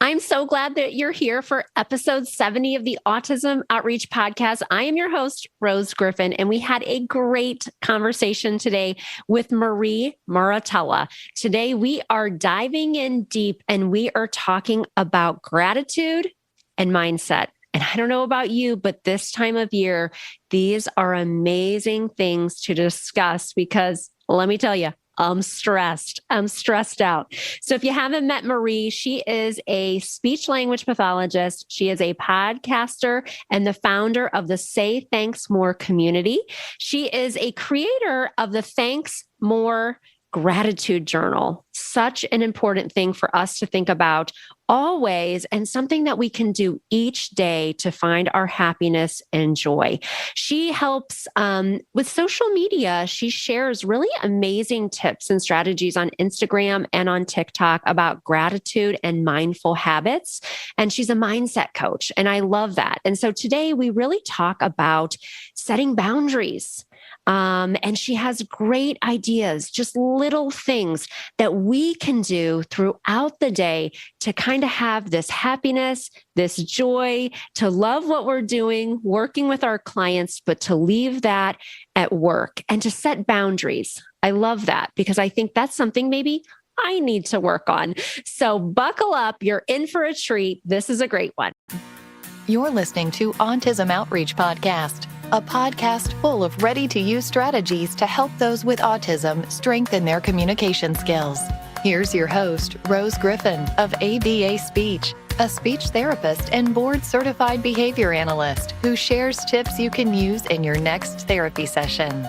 I'm so glad that you're here for episode 70 of the Autism Outreach Podcast. I am your host, Rose Griffin, and we had a great conversation today with Marie Muratalla. Today, we are diving in deep and we are talking about gratitude and mindset. And I don't know about you, but this time of year, these are amazing things to discuss because let me tell you, I'm stressed. I'm stressed out. So if you haven't met Marie, she is a speech language pathologist. She is a podcaster and the founder of the Say Thanks More community. She is a creator of the Thanks More Gratitude Journal. Such an important thing for us to think about always, and something that we can do each day to find our happiness and joy. She helps with social media. She shares really amazing tips and strategies on Instagram and on TikTok about gratitude and mindful habits. And she's a mindset coach, and I love that. And so today we really talk about setting boundaries. And she has great ideas, just little things that we can do throughout the day to kind of have this happiness, this joy, to love what we're doing, working with our clients, but to leave that at work and to set boundaries. I love that because I think that's something maybe I need to work on. So buckle up. You're in for a treat. This is a great one. You're listening to Autism Outreach Podcast, a podcast full of ready-to-use strategies to help those with autism strengthen their communication skills. Here's your host, Rose Griffin of ABA Speech, a speech therapist and board-certified behavior analyst who shares tips you can use in your next therapy session.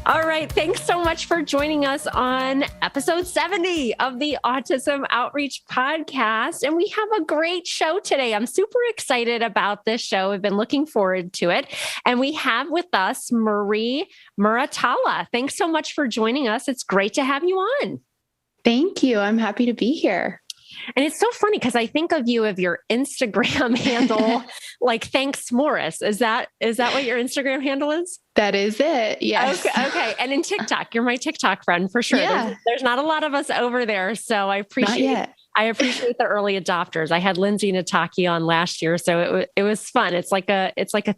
All right. Thanks so much for joining us on episode 70 of the Autism Outreach Podcast. And we have a great show today. I'm super excited about this show. I've been looking forward to it. And we have with us Marie Muratalla. Thanks so much for joining us. It's great to have you on. Thank you. I'm happy to be here. And it's so funny because I think of you of your Instagram handle, like Thanks Morris. Is that what your Instagram handle is? That is it. Yes. Okay. And in TikTok, you're my TikTok friend for sure. Yeah. There's not a lot of us over there. So I appreciate the early adopters. I had Lindsay Nataki on last year. So it was fun. It's like a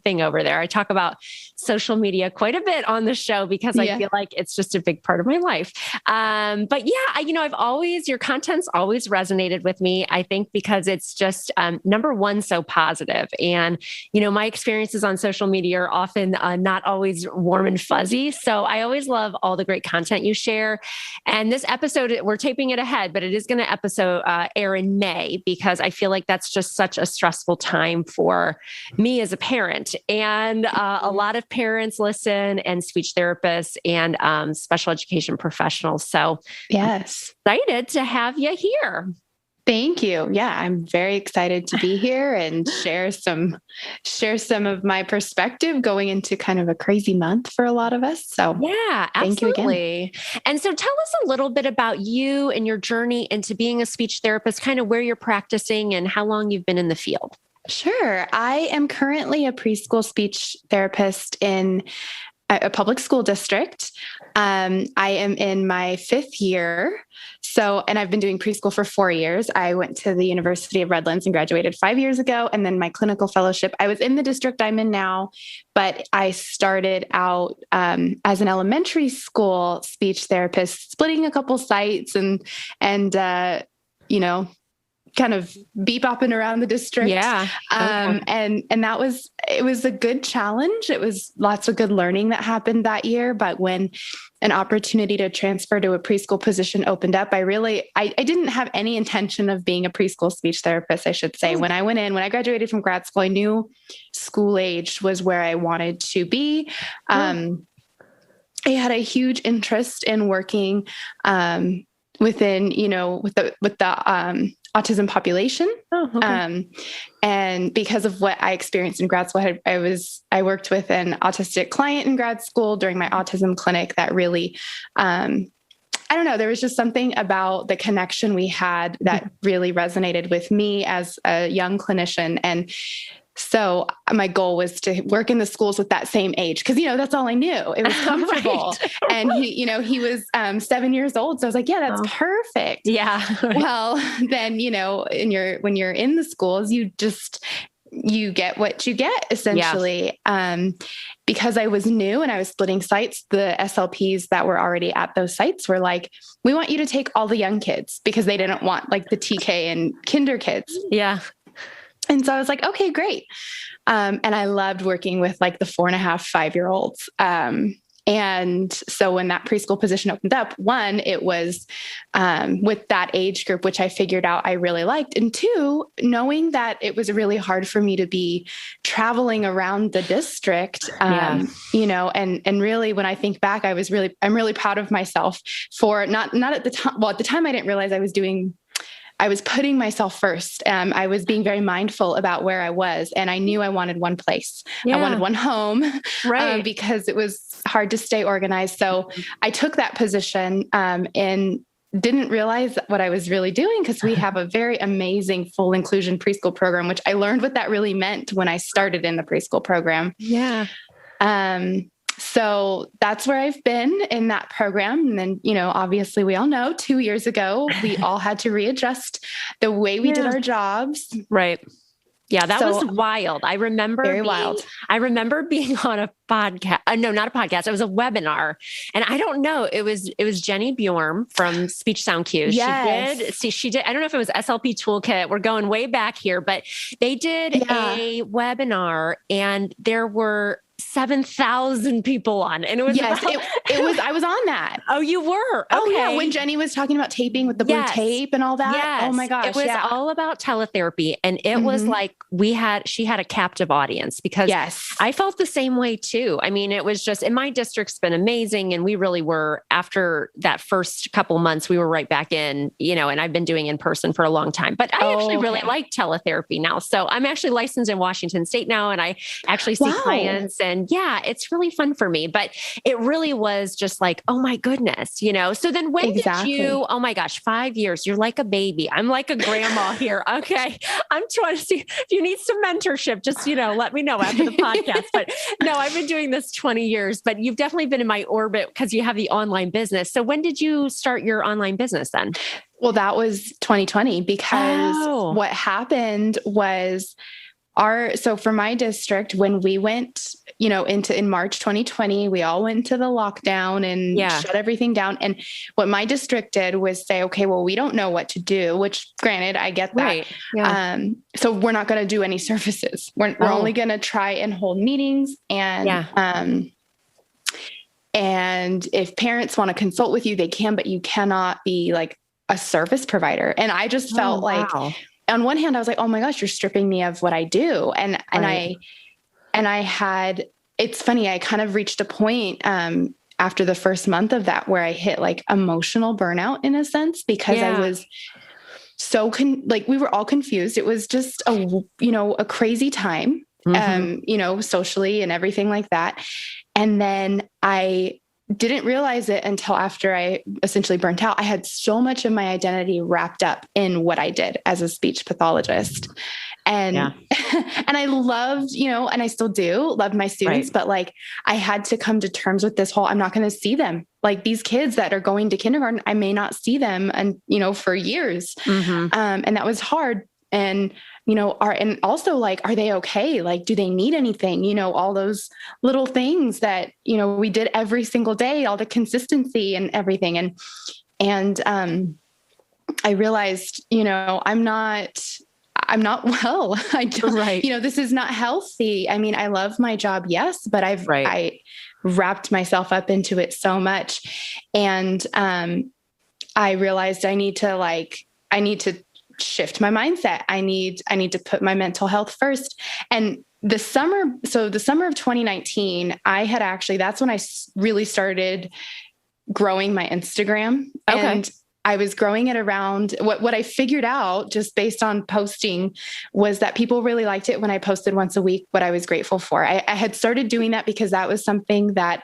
thing over there. I talk about social media quite a bit on the show because I feel like it's just a big part of my life. But yeah, your content's always resonated with me. I think because it's just, number one, so positive. And, my experiences on social media are often not always warm and fuzzy. So I always love all the great content you share. And this episode, we're taping it ahead, but it is going to air in May because I feel like that's just such a stressful time for me as a parent. And a lot of parents listen and speech therapists and special education professionals. So yes, I'm excited to have you here. Thank you. Yeah, I'm very excited to be here and share some of my perspective going into kind of a crazy month for a lot of us. So yeah, absolutely. Thank you again. And so tell us a little bit about you and your journey into being a speech therapist, kind of where you're practicing and how long you've been in the field. Sure. I am currently a preschool speech therapist in a public school district. I am in my 5th year. And I've been doing preschool for 4 years. I went to the University of Redlands and graduated 5 years ago. And then my clinical fellowship, I was in the district I'm in now, but I started out as an elementary school speech therapist, splitting a couple sites and kind of bebopping around the district. Yeah. Okay. And it was a good challenge. It was lots of good learning that happened that year. But when an opportunity to transfer to a preschool position opened up, I didn't have any intention of being a preschool speech therapist, I should say. When I graduated from grad school, I knew school age was where I wanted to be. I had a huge interest in working within, with the autism population. Oh, okay. And because of what I experienced in grad school, I worked with an autistic client in grad school during my autism clinic that really, I don't know, there was just something about the connection we had that really resonated with me as a young clinician. And So my goal was to work in the schools with that same age. Cause that's all I knew. It was comfortable. Right. And he was 7 years old. So I was like, yeah, that's perfect. Yeah. Well, then, when you're in the schools, you get what you get essentially. Because I was new and I was splitting sites, the SLPs that were already at those sites were like, we want you to take all the young kids, because they didn't want like the TK and kinder kids. Yeah. And so I was like, okay, great. And I loved working with like the 4.5, 5-year-olds. And so when that preschool position opened up, one, it was with that age group, which I figured out I really liked. And two, knowing that it was really hard for me to be traveling around the district, and really when I think back, I'm really proud of myself for not at the time. Well, at the time I didn't realize I was putting myself first. I was being very mindful about where I was, and I knew I wanted one place. Yeah. I wanted one home, right? Because it was hard to stay organized. So I took that position and didn't realize what I was really doing, because we have a very amazing full inclusion preschool program, which I learned what that really meant when I started in the preschool program. Yeah. So that's where I've been in that program. And then, obviously we all know 2 years ago, we all had to readjust the way we did our jobs. Right. Yeah. That was wild. I remember being on a podcast. No, not a podcast. It was a webinar. And I don't know. It was Jenny Bjorm from Speech Sound Cues. Yes. She did. I don't know if it was SLP Toolkit. We're going way back here, but they did a webinar, and there were 7,000 people on, and it was, I was on that. Oh, you were? Okay. Oh yeah. When Jenny was talking about taping with the blue tape and all that. Yes. Oh my gosh. It was all about teletherapy. And it was like, she had a captive audience, because I felt the same way too. I mean, it was just, and my district's been amazing. And we really were, after that first couple months, we were right back in, and I've been doing in person for a long time, but I actually really like teletherapy now. So I'm actually licensed in Washington State now, and I actually see clients, and it's really fun for me. But it really was just like, oh my goodness, So then when did you, oh my gosh, 5 years, you're like a baby. I'm like a grandma here. Okay. I'm trying to see if you need some mentorship, just, let me know after the podcast. But no, I've been doing this 20 years, but you've definitely been in my orbit because you have the online business. So when did you start your online business then? Well, that was 2020, because what happened was so for my district, when we went, in March 2020, we all went into the lockdown and shut everything down. And what my district did was say, okay, well, we don't know what to do, which granted, I get that. Right. Yeah. So we're not going to do any services. We're only going to try and hold meetings. And, and if parents want to consult with you, they can, but you cannot be like a service provider. And I just felt on one hand, I was like, oh my gosh, you're stripping me of what I do. And it's funny, I kind of reached a point after the first month of that where I hit like emotional burnout in a sense, because I was so we were all confused. It was just a crazy time, socially and everything like that. And then I didn't realize it until after I essentially burnt out. I had so much of my identity wrapped up in what I did as a speech pathologist. And, and I loved, and I still do love my students, but like, I had to come to terms with this whole, I'm not going to see them. Like these kids that are going to kindergarten, I may not see them and, for years. And that was hard. And, and also like, are they okay? Like, do they need anything? All those little things that, we did every single day, all the consistency and everything. And I realized, I'm not well. I don't, this is not healthy. I mean, I love my job. Yes, but I wrapped myself up into it so much. And, I realized I need to shift my mindset. I need to put my mental health first. And the summer of 2019, that's when I really started growing my Instagram. And I was growing it around what I figured out just based on posting was that people really liked it when I posted once a week, what I was grateful for. I had started doing that because that was something that,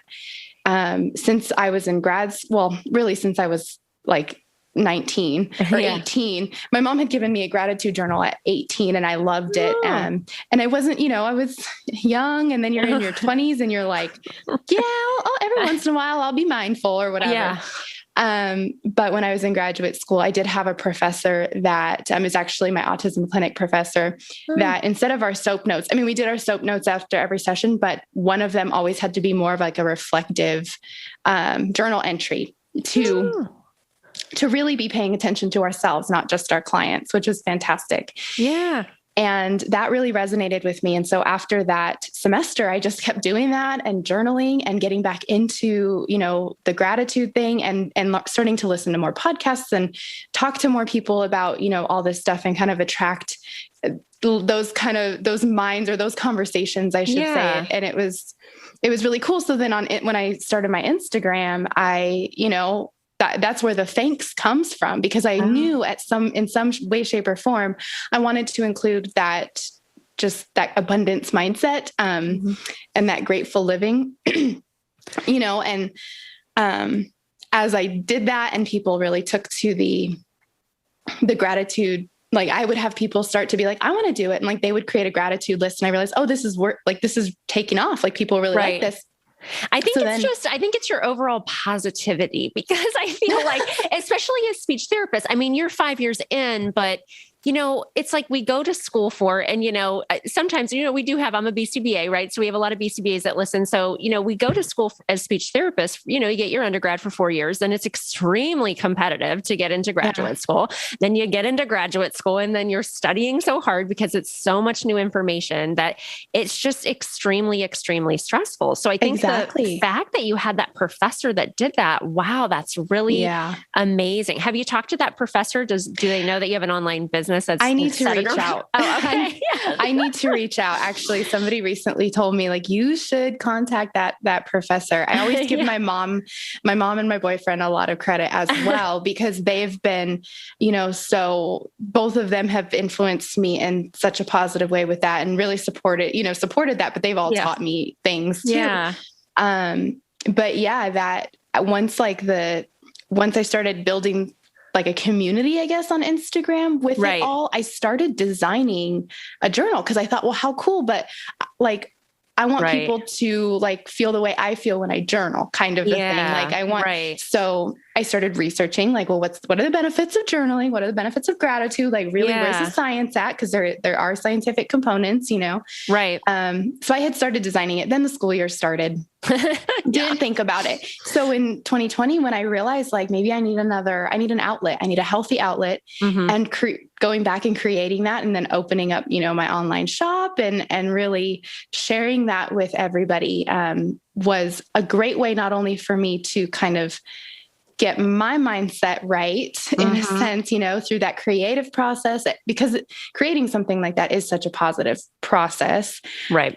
since I was in really since I was like 19 or 18. My mom had given me a gratitude journal at 18 and I loved it. And I wasn't, I was young, and then you're in your 20s and you're like, yeah, every once in a while I'll be mindful or whatever. Yeah. But when I was in graduate school, I did have a professor that is actually my autism clinic professor that instead of our SOAP notes, we did our SOAP notes after every session, but one of them always had to be more of like a reflective journal entry to really be paying attention to ourselves, not just our clients, which was fantastic. Yeah. And that really resonated with me. And so after that semester, I just kept doing that and journaling and getting back into, the gratitude thing and starting to listen to more podcasts and talk to more people about, all this stuff and kind of attract those minds or those conversations, I should say. And it was really cool. So then when I started my Instagram, that's where the thanks comes from, because I knew in some way, shape, or form, I wanted to include that abundance mindset, and that grateful living, and as I did that and people really took to the gratitude, like I would have people start to be like, I want to do it. And like, they would create a gratitude list and I realized, this is work. Like this is taking off. Like people really like this. I think it's your overall positivity, because I feel like, especially as speech therapists, you're 5 years in, but it's like we go to school for, and, sometimes, we do have, I'm a BCBA, right? So we have a lot of BCBAs that listen. So, we go to school as speech therapists, you get your undergrad for 4 years, and it's extremely competitive to get into graduate school. Then you get into graduate school and then you're studying so hard because it's so much new information that it's just extremely, extremely stressful. So I think the fact that you had that professor that did that, wow, that's really amazing. Have you talked to that professor? Do they know that you have an online business? I need to reach out. Oh, okay. I need to reach out. Actually, somebody recently told me like, you should contact that professor. I always give my mom and my boyfriend a lot of credit as well, because they've been, so both of them have influenced me in such a positive way with that and really supported that, but they've all taught me things too. Yeah. But that once I started building like a community, I guess, on Instagram with it all, I started designing a journal because I thought, well, how cool, but like, I want people to like feel the way I feel when I journal, kind of the thing. Like I want, so I started researching like, well, what are the benefits of journaling? What are the benefits of gratitude? Like really, where's the science at? Because there are scientific components, Right. So I had started designing it. Then the school year started. Didn't think about it. So in 2020, when I realized like, maybe I need an outlet, I need a healthy outlet, and going back and creating that and then opening up, my online shop and really sharing that with everybody, was a great way, not only for me to kind of get my mindset right in a sense, through that creative process, because creating something like that is such a positive process. Right.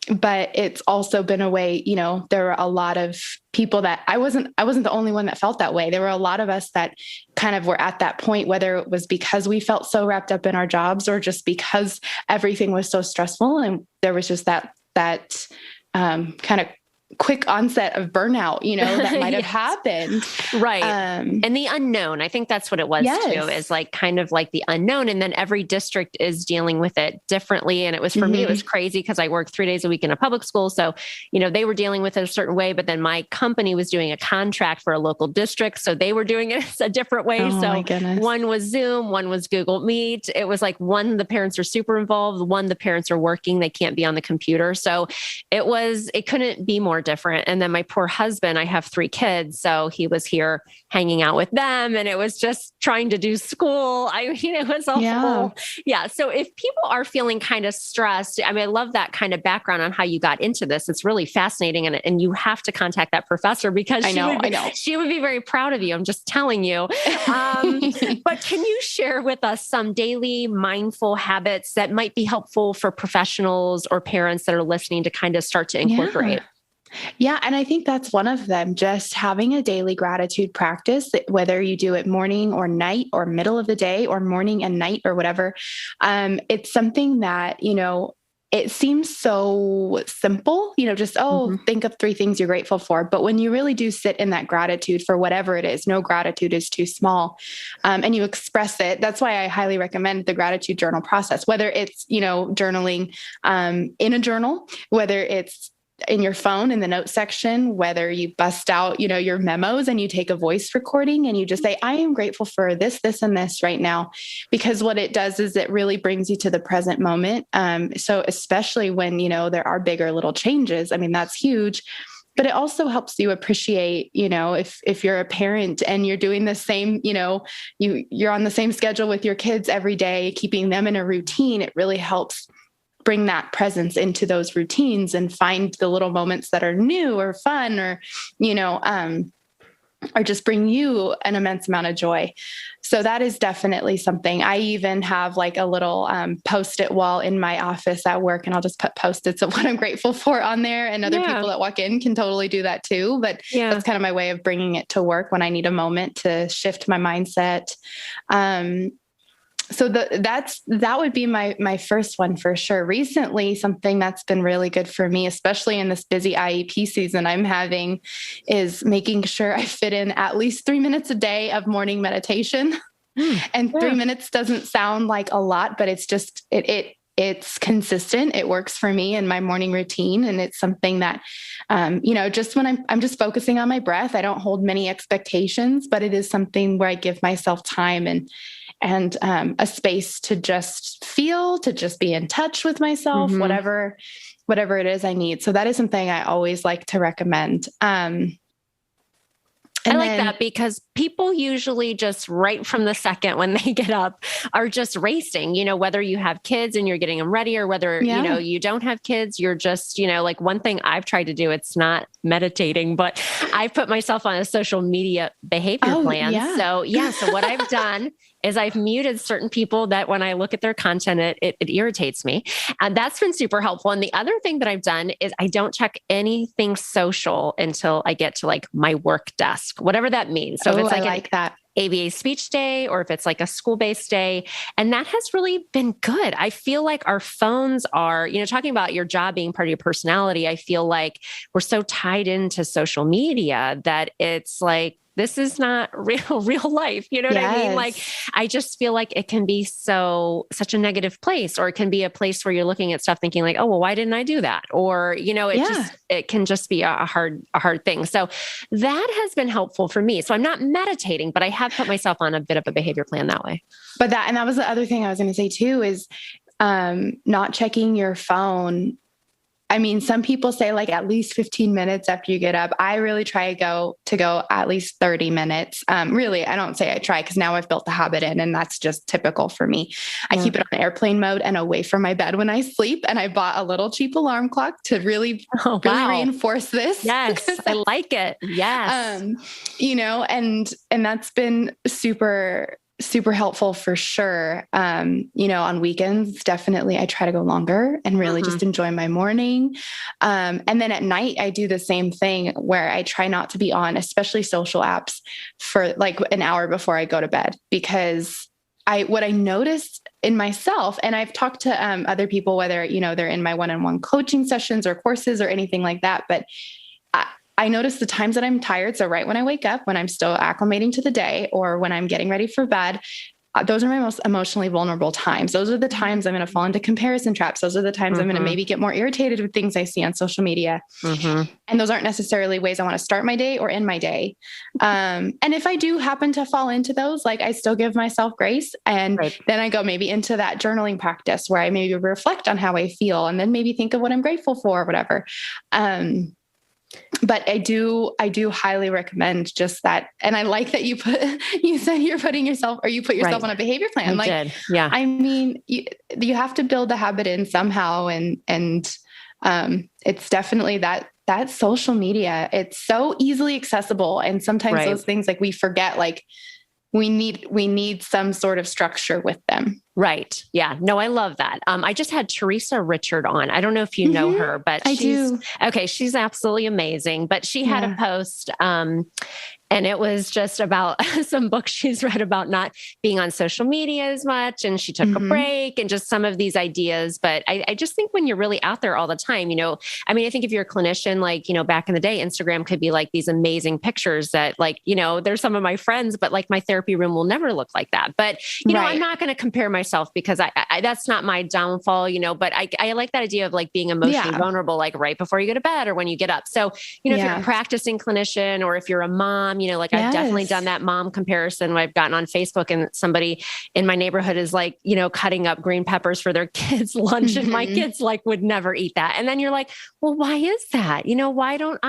But it's also been a way, there were a lot of people that I wasn't the only one that felt that way. There were a lot of us that kind of were at that point, whether it was because we felt so wrapped up in our jobs or just because everything was so stressful. And there was just that kind of quick onset of burnout, that might have happened. Right. And the unknown, I think that's what it was too, is like kind of like the unknown. And then every district is dealing with it differently. And it was, for me, it was crazy because I worked 3 days a week in a public school. So, they were dealing with it a certain way, but then my company was doing a contract for a local district. So they were doing it a different way. So one was Zoom, one was Google Meet. It was like one, the parents are super involved. One, the parents are working. They can't be on the computer. So it couldn't be more different. And then my poor husband, I have 3 kids. So he was here hanging out with them, and it was just trying to do school. It was a whole. So if people are feeling kind of stressed, I love that kind of background on how you got into this. It's really fascinating. And you have to contact that professor because she would be very proud of you. I'm just telling you. But can you share with us some daily mindful habits that might be helpful for professionals or parents that are listening to kind of start to incorporate? Yeah. And I think that's one of them, just having a daily gratitude practice, whether you do it morning or night or middle of the day or morning and night or whatever. It's something that, it seems so simple, just, think of 3 things you're grateful for. But when you really do sit in that gratitude for whatever it is, no gratitude is too small, and you express it. That's why I highly recommend the gratitude journal process, whether it's, journaling in a journal, whether it's in your phone in the notes section, whether you bust out, your memos and you take a voice recording and you just say, I am grateful for this, this, and this right now. Because what it does is it really brings you to the present moment. So especially when, there are big or little changes, I mean, that's huge. But it also helps you appreciate, if you're a parent and you're doing the same, you're on the same schedule with your kids every day, keeping them in a routine, it really helps bring that presence into those routines and find the little moments that are new or fun or, or just bring you an immense amount of joy. So that is definitely something. I even have like a little Post-it wall in my office at work, and I'll just put Post-its of what I'm grateful for on there. And other people that walk in can totally do that too. But that's kind of my way of bringing it to work when I need a moment to shift my mindset. So that would be my first one for sure. Recently, something that's been really good for me, especially in this busy IEP season I'm having, is making sure I fit in at least 3 minutes a day of morning meditation. And 3 minutes doesn't sound like a lot, but it's just, it's consistent. It works for me in my morning routine. And it's something that, just when I'm just focusing on my breath, I don't hold many expectations, but it is something where I give myself time and a space to just feel, to just be in touch with myself, whatever it is I need. So that is something I always like to recommend. I like that because people usually just right from the second when they get up are just racing, whether you have kids and you're getting them ready or whether, you don't have kids, you're just, like one thing I've tried to do, it's not meditating, but I've put myself on a social media behavior plan. Yeah. So what I've done is I've muted certain people that when I look at their content, it irritates me. And that's been super helpful. And the other thing that I've done is I don't check anything social until I get to like my work desk, whatever that means. So if it's like that ABA speech day, or if it's like a school-based day. And that has really been good. I feel like our phones are, talking about your job being part of your personality. I feel like we're so tied into social media that it's like, this is not real life. You know what I mean? Like, I just feel like it can be such a negative place, or it can be a place where you're looking at stuff thinking like, oh, well, why didn't I do that? Or, it can just be a hard thing. So that has been helpful for me. So I'm not meditating, but I have put myself on a bit of a behavior plan that way. But that was the other thing I was going to say too, is not checking your phone. I mean, some people say like at least 15 minutes after you get up. I really try to go at least 30 minutes. Really, I don't say I try because now I've built the habit in, and that's just typical for me. I keep it on airplane mode and away from my bed when I sleep. And I bought a little cheap alarm clock to really reinforce this. Yes, I like it. Yes. And that's been super helpful for sure. On weekends, definitely I try to go longer and really just enjoy my morning. And then at night, I do the same thing where I try not to be on, especially social apps, for like an hour before I go to bed, because what I noticed in myself, and I've talked to other people, whether, they're in my one-on-one coaching sessions or courses or anything like that, but I notice the times that I'm tired. So right when I wake up, when I'm still acclimating to the day, or when I'm getting ready for bed, those are my most emotionally vulnerable times. Those are the times I'm going to fall into comparison traps. Those are the times I'm going to maybe get more irritated with things I see on social media. And those aren't necessarily ways I want to start my day or end my day. And if I do happen to fall into those, like, I still give myself grace. And then I go maybe into that journaling practice where I maybe reflect on how I feel and then maybe think of what I'm grateful for or whatever. But I do highly recommend just that. And I like that you said you put yourself on a behavior plan. I did. Yeah. I mean, you have to build the habit in somehow. And it's definitely that social media, it's so easily accessible. And sometimes those things, like, we forget, like, we need some sort of structure with them. Right. Yeah. No, I love that. I just had Teresa Richard on. I don't know if you know her, but I do. Okay. She's absolutely amazing, but she had a post, And it was just about some books she's read about not being on social media as much. And she took a break and just some of these ideas. But I just think when you're really out there all the time, I mean, I think if you're a clinician, like, back in the day, Instagram could be like these amazing pictures that like, there's some of my friends, but like my therapy room will never look like that. But, I'm not going to compare myself because I that's not my downfall, but I like that idea of like being emotionally vulnerable, like right before you go to bed or when you get up. So, if you're a practicing clinician or if you're a mom, like I've definitely done that mom comparison when I've gotten on Facebook and somebody in my neighborhood is like, cutting up green peppers for their kids' lunch and my kids like would never eat that. And then you're like, well, why is that? Why don't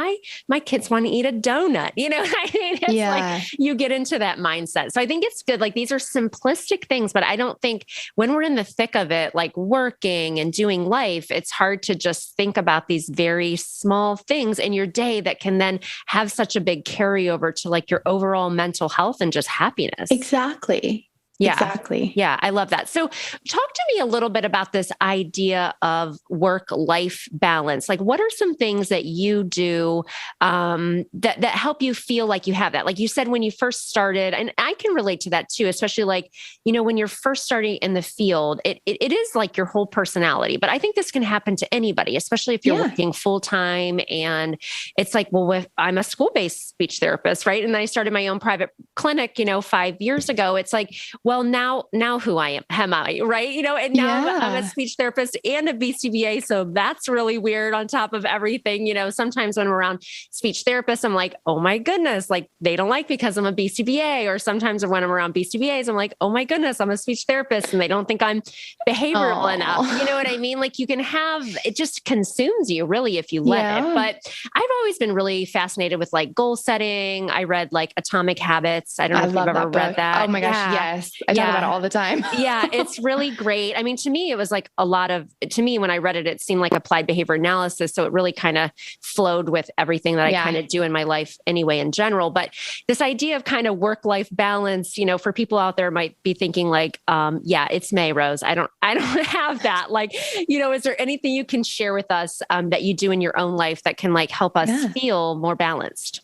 my kids want to eat a donut? I mean, it's like you get into that mindset. So I think it's good. Like these are simplistic things, but I don't think when we're in the thick of it, like working and doing life, it's hard to just think about these very small things in your day that can then have such a big carryover to like your overall mental health and just happiness. Exactly. Yeah. Exactly. Yeah. I love that. So talk to me a little bit about this idea of work-life balance. Like what are some things that you do that help you feel like you have that? Like you said, when you first started, and I can relate to that too, especially like, when you're first starting in the field, it is like your whole personality. But I think this can happen to anybody, especially if you're working full-time and it's like, well, I'm a school-based speech therapist, right? And then I started my own private clinic, 5 years ago. It's like, well, now who I am I, right? And now I'm a speech therapist and a BCBA. So that's really weird on top of everything. Sometimes when we're around speech therapists, I'm like, oh my goodness, like they don't like because I'm a BCBA. Or sometimes when I'm around BCBAs, I'm like, oh my goodness, I'm a speech therapist and they don't think I'm behavioral enough. You know what I mean? Like you can have, it just consumes you really if you let it. But I've always been really fascinated with like goal setting. I read like Atomic Habits. I don't know if you've ever read that. Oh my gosh. Yes. I talk about it all the time. Yeah, it's really great. I mean, to me, it was like to me, when I read it, it seemed like applied behavior analysis. So it really kind of flowed with everything that I kind of do in my life anyway, in general. But this idea of kind of work-life balance, for people out there might be thinking like, it's May, Rose. I don't have that. Like, is there anything you can share with us that you do in your own life that can like help us feel more balanced?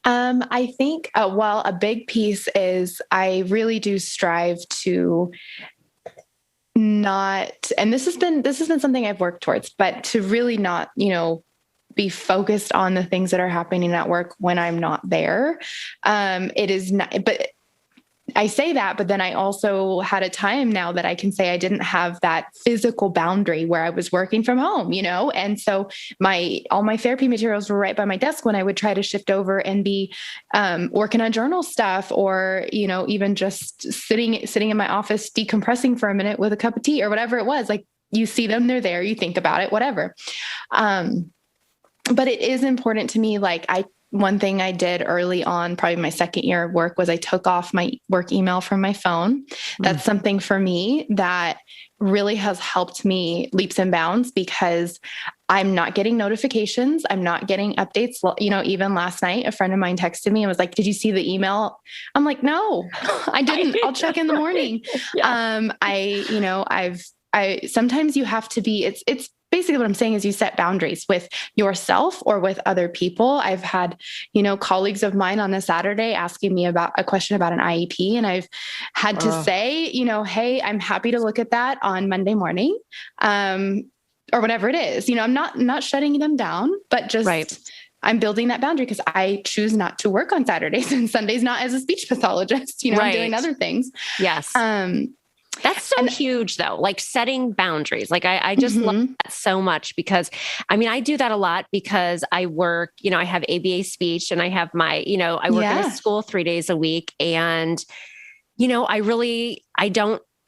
I think, a big piece is I really do strive to not, and this has been something I've worked towards, but to really not, be focused on the things that are happening at work when I'm not there. It is not, but I say that, but then I also had a time now that I can say I didn't have that physical boundary where I was working from home, and so all my therapy materials were right by my desk when I would try to shift over and be working on journal stuff, or even just sitting in my office decompressing for a minute with a cup of tea or whatever it was. Like you see them, they're there, you think about it, whatever. But it is important to me. Like one thing I did early on, probably my second year of work, was I took off my work email from my phone. That's something for me that really has helped me leaps and bounds because I'm not getting notifications. I'm not getting updates. Even last night, a friend of mine texted me and was like, did you see the email? I'm like, no, I didn't. I'll check in the morning. Sometimes you have to be, it's basically what I'm saying is you set boundaries with yourself or with other people. I've had, colleagues of mine on a Saturday asking me about a question about an IEP. And I've had to say, hey, I'm happy to look at that on Monday morning. Or whatever it is, I'm not shutting them down, but just I'm building that boundary because I choose not to work on Saturdays and Sundays, not as a speech pathologist, I'm doing other things. Yes. That's so huge though, like setting boundaries. Like I just love that so much because I do that a lot because I work, I have ABA speech and I have my, I work in a school 3 days a week and,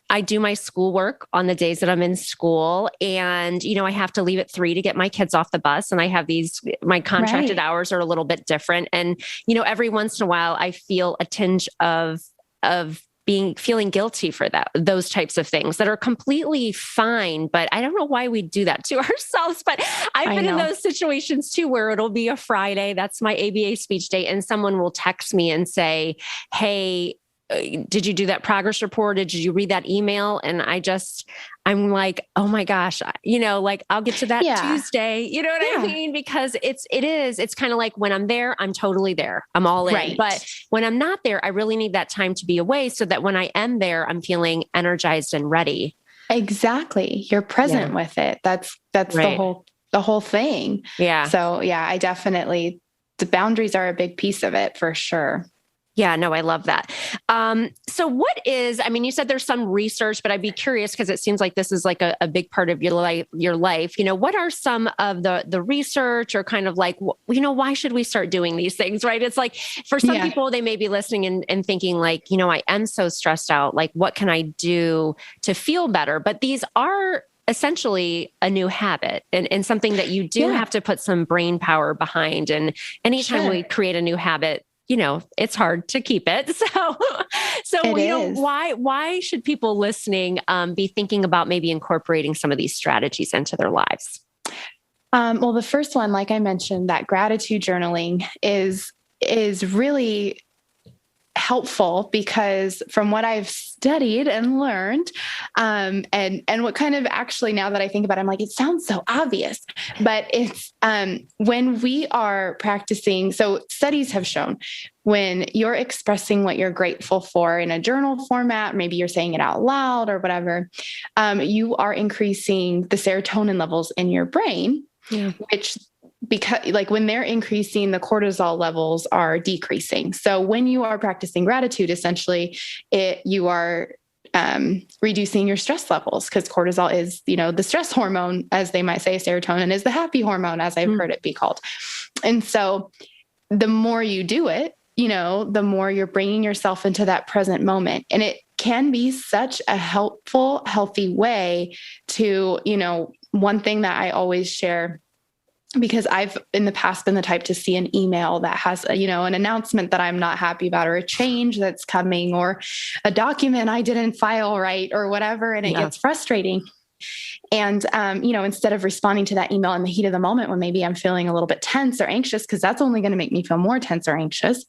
I do my schoolwork on the days that I'm in school and, I have to leave at 3 to get my kids off the bus. And I have my contracted hours are a little bit different. And, every once in a while I feel a tinge of feeling guilty for those types of things that are completely fine. But I don't know why we do that to ourselves, but I've been in those situations too, where it'll be a Friday. That's my ABA speech day. And someone will text me and say, hey, did you do that progress report? Did you read that email? And I'm like, oh my gosh, like I'll get to that Tuesday. You know what I mean? Because it's kind of like when I'm there, I'm totally there. I'm all in. Right. But when I'm not there, I really need that time to be away so that when I am there, I'm feeling energized and ready. Exactly. You're present with it. That's right. the whole thing. Yeah. So I definitely, the boundaries are a big piece of it for sure. Yeah, no, I love that. So you said there's some research, but I'd be curious because it seems like this is like a big part of your life. What are some of the research or kind of like, why should we start doing these things? Right. It's like for some people, they may be listening and thinking like, I am so stressed out. Like, what can I do to feel better? But these are essentially a new habit and something that you do have to put some brain power behind. And anytime we create a new habit, it's hard to keep it. So why should people listening be thinking about maybe incorporating some of these strategies into their lives? Well, the first one, like I mentioned, that gratitude journaling is really helpful because from what I've studied and learned, and what kind of actually now that I think about it, I'm like, it sounds so obvious, but it's when we are practicing. So studies have shown when you're expressing what you're grateful for in a journal format, maybe you're saying it out loud or whatever, you are increasing the serotonin levels in your brain, which because like when they're increasing, the cortisol levels are decreasing. So when you are practicing gratitude, essentially you are reducing your stress levels because cortisol is, the stress hormone, as they might say. Serotonin is the happy hormone, as I've heard it be called. And so the more you do it, the more you're bringing yourself into that present moment. And it can be such a helpful, healthy way to, one thing that I always share, because I've in the past been the type to see an email that has, an announcement that I'm not happy about, or a change that's coming, or a document I didn't file right, or whatever. And it gets frustrating. And, instead of responding to that email in the heat of the moment when maybe I'm feeling a little bit tense or anxious, because that's only going to make me feel more tense or anxious,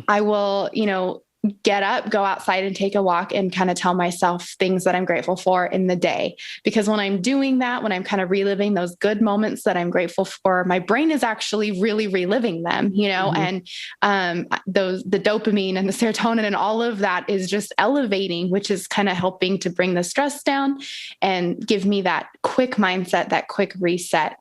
I will, get up, go outside and take a walk and kind of tell myself things that I'm grateful for in the day. Because when I'm doing that, when I'm kind of reliving those good moments that I'm grateful for, my brain is actually really reliving them, and the dopamine and the serotonin and all of that is just elevating, which is kind of helping to bring the stress down and give me that quick mindset, that quick reset,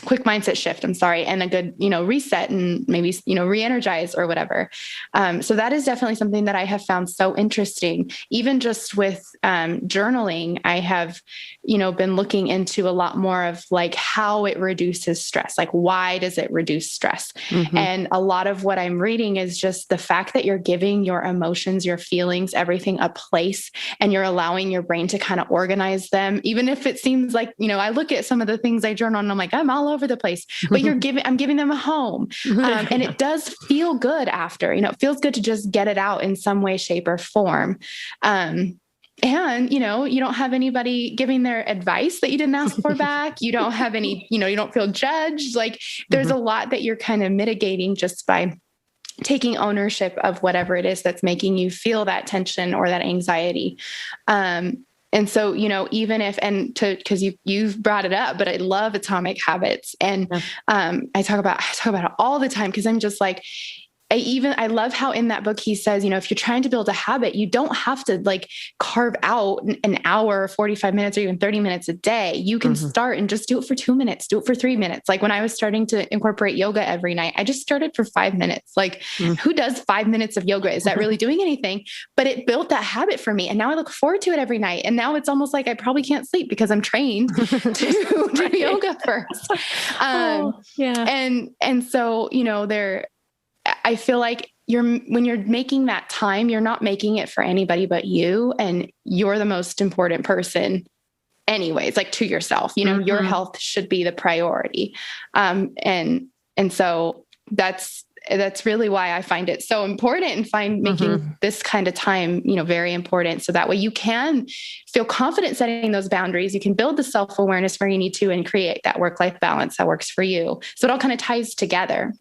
quick mindset shift, and a good, reset and maybe, re-energize or whatever. So that is definitely something that I have found so interesting. Even just with journaling, I have, been looking into a lot more of like how it reduces stress. Like, why does it reduce stress? And a lot of what I'm reading is just the fact that you're giving your emotions, your feelings, everything a place, and you're allowing your brain to kind of organize them. Even if it seems like, I look at some of the things I journal and I'm like, I'm all over the place, but I'm giving them a home. And it does feel good after, it feels good to just get it out in some way, shape, or form. And, you don't have anybody giving their advice that you didn't ask for back. You don't have any, you don't feel judged. Like there's a lot that you're kind of mitigating just by taking ownership of whatever it is that's making you feel that tension or that anxiety. And so, even if, because you've brought it up, but I love Atomic Habits. And I talk about it all the time because I'm just like, I love how in that book he says, if you're trying to build a habit, you don't have to like carve out an hour, 45 minutes, or even 30 minutes a day. You can start and just do it for 2 minutes, do it for 3 minutes. Like when I was starting to incorporate yoga every night, I just started for 5 minutes. Like who does 5 minutes of yoga? Is that really doing anything? But it built that habit for me. And now I look forward to it every night. And now it's almost like I probably can't sleep because I'm trained to do yoga first. And so, I feel like when you're making that time, you're not making it for anybody but you, and you're the most important person anyways, like to yourself, your health should be the priority. And so that's that's really why I find it so important and find making this kind of time, very important. So that way you can feel confident setting those boundaries. You can build the self-awareness where you need to and create that work-life balance that works for you. So it all kind of ties together.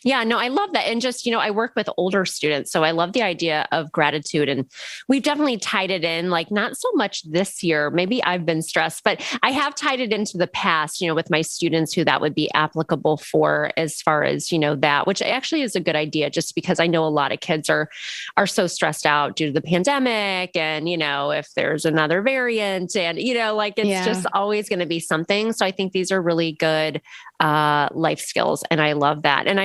Yeah, no, I love that. And just, I work with older students. So I love the idea of gratitude. And we've definitely tied it in, like not so much this year. Maybe I've been stressed, but I have tied it into the past, with my students who that would be applicable for as far as, that, which actually is a good idea just because I know a lot of kids are so stressed out due to the pandemic. And, if there's another variant and, it's just always going to be something. So I think these are really good life skills. And I love that. And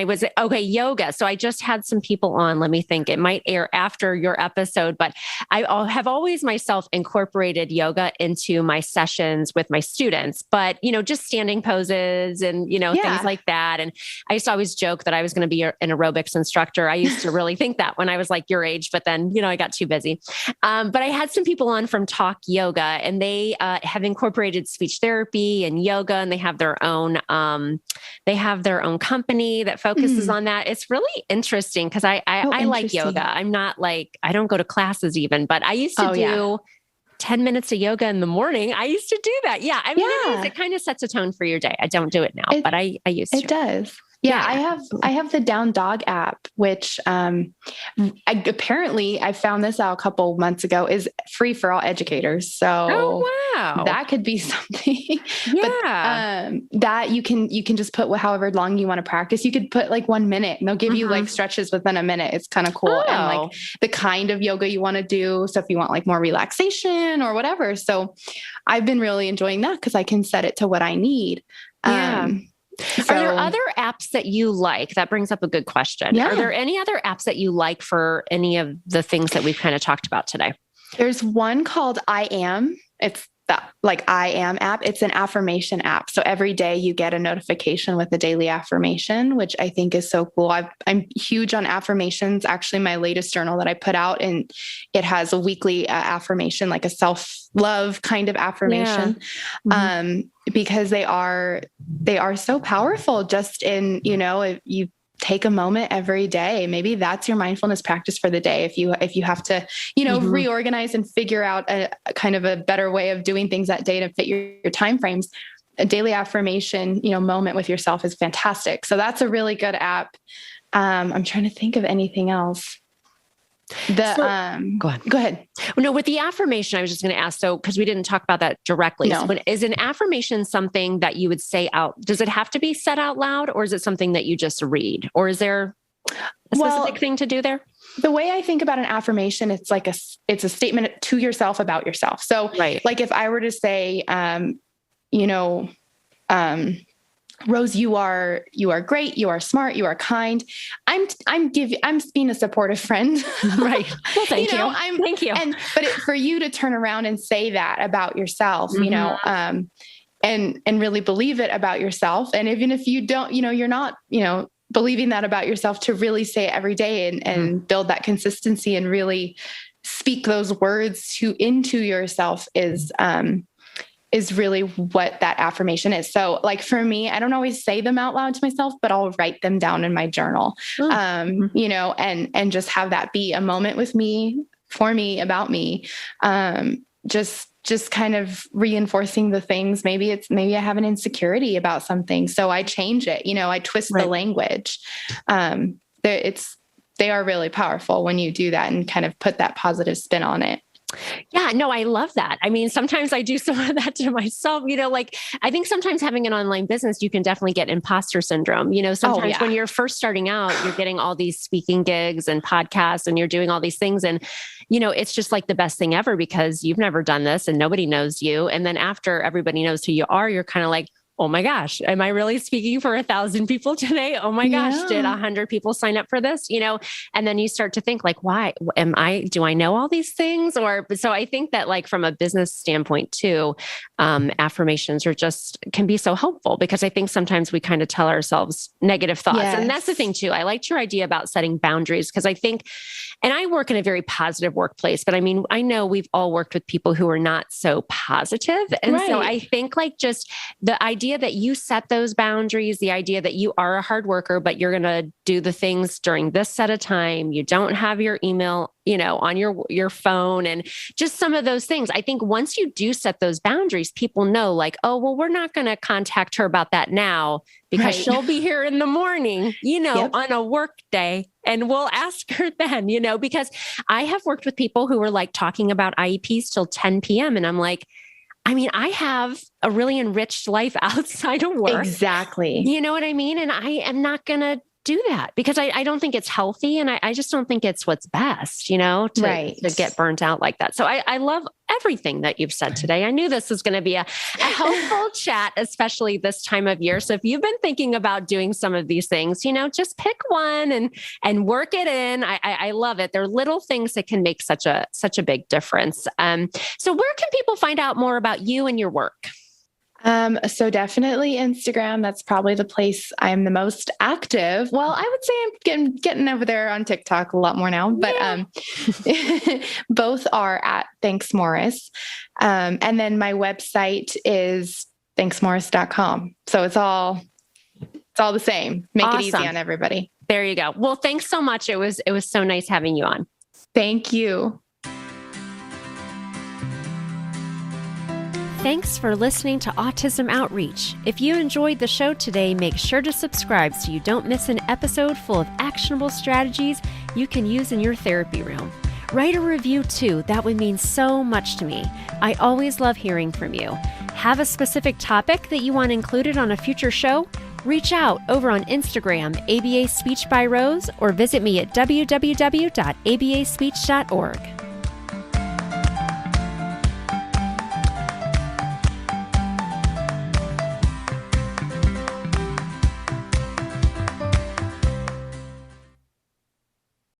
yoga. So I just had some people on, let me think, it might air after your episode, but I have always myself incorporated yoga into my sessions with my students, but, just standing poses and, things like that. And I used to always joke that I was going to be an aerobics instructor. I used to really think that when I was like your age, but then, I got too busy. But I had some people on from Talk Yoga and they have incorporated speech therapy and yoga, and they have their own company that focuses on that. It's really interesting because I like yoga. I'm not like, I don't go to classes even, but I used to do 10 minutes of yoga in the morning. I used to do that. Yeah. I mean, it kind of sets a tone for your day. I don't do it now, but I used to. It does. Yeah, I have the Down Dog app, which apparently I found this out a couple months ago is free for all educators. So that could be something. But, that you can just put how long you want to practice. You could put like 1 minute and they'll give you like stretches within a minute. It's kind of cool. And like the kind of yoga you want to do. So if you want like more relaxation or whatever. So I've been really enjoying that because I can set it to what I need. Are there other apps that you like? That brings up a good question. Are there any other apps that you like for any of the things that we've kind of talked about today? There's one called I Am. It's that I Am app. It's an affirmation app. So every day you get a notification with a daily affirmation, which I think is so cool. I'm huge on affirmations. Actually, my latest journal that I put out, and it has a weekly affirmation, like a self-love kind of affirmation. Because they are so powerful just in, if you take a moment every day, maybe that's your mindfulness practice for the day. If you have to, reorganize and figure out a kind of a better way of doing things that day to fit your timeframes, a daily affirmation, moment with yourself is fantastic. So that's a really good app. I'm trying to think of anything else. Go ahead. No, with the affirmation, I was just going to ask, so, because we didn't talk about that directly. No. So is an affirmation something that you would say out? Does it have to be said out loud, or is it something that you just read? Or is there a specific thing to do there? The way I think about an affirmation, it's like it's a statement to yourself about yourself. So like if I were to say, Rose, you are great. You are smart. You are kind. I'm being a supportive friend. Right. Well, thank you. Thank you. But for you to turn around and say that about yourself, and really believe it about yourself. And even if you don't, you're not, believing that about yourself, to really say it every day and build that consistency and really speak those words into yourself is really what that affirmation is. So like for me, I don't always say them out loud to myself, but I'll write them down in my journal, and just have that be a moment with me, for me, about me. Just kind of reinforcing the things. Maybe I have an insecurity about something, so I change it. I twist the language. They are really powerful when you do that and kind of put that positive spin on it. Yeah, no, I love that. I mean, sometimes I do some of that to myself, I think sometimes having an online business, you can definitely get imposter syndrome. Sometimes when you're first starting out, you're getting all these speaking gigs and podcasts and you're doing all these things. And, it's just like the best thing ever because you've never done this and nobody knows you. And then after everybody knows who you are, you're kind of like, oh my gosh, am I really speaking for 1,000 people today? Oh my gosh, did 100 people sign up for this? And then you start to think like, why do I know all these things? So I think that like from a business standpoint too, affirmations can be so helpful because I think sometimes we kind of tell ourselves negative thoughts. Yes. And that's the thing too. I liked your idea about setting boundaries because I think, and I work in a very positive workplace, but I mean, I know we've all worked with people who are not so positive. And so I think like just the idea idea that you set those boundaries, the idea that you are a hard worker, but you're going to do the things during this set of time. You don't have your email, on your phone, and just some of those things. I think once you do set those boundaries, people know like, oh, well, we're not going to contact her about that now because she'll be here in the morning, on a work day, and we'll ask her then, because I have worked with people who were like talking about IEPs till 10 p.m. And I'm like, I have a really enriched life outside of work. Exactly. You know what I mean? And I am not going to do that because I don't think it's healthy. And I just don't think it's what's best, to get burnt out like that. So I love everything that you've said today. I knew this was going to be a helpful chat, especially this time of year. So if you've been thinking about doing some of these things, just pick one and work it in. I love it. They're little things that can make such a big difference. So where can people find out more about you and your work? So definitely Instagram. That's probably the place I'm the most active. Well, I would say I'm getting over there on TikTok a lot more now, but both are at Thanks Morris. And then my website is thanksmorris.com. So it's all the same. Make it easy on everybody. There you go. Well, thanks so much. It was so nice having you on. Thank you. Thanks for listening to Autism Outreach. If you enjoyed the show today, make sure to subscribe so you don't miss an episode full of actionable strategies you can use in your therapy room. Write a review too. That would mean so much to me. I always love hearing from you. Have a specific topic that you want included on a future show? Reach out over on Instagram, ABA Speech by Rose, or visit me at www.abaspeech.org.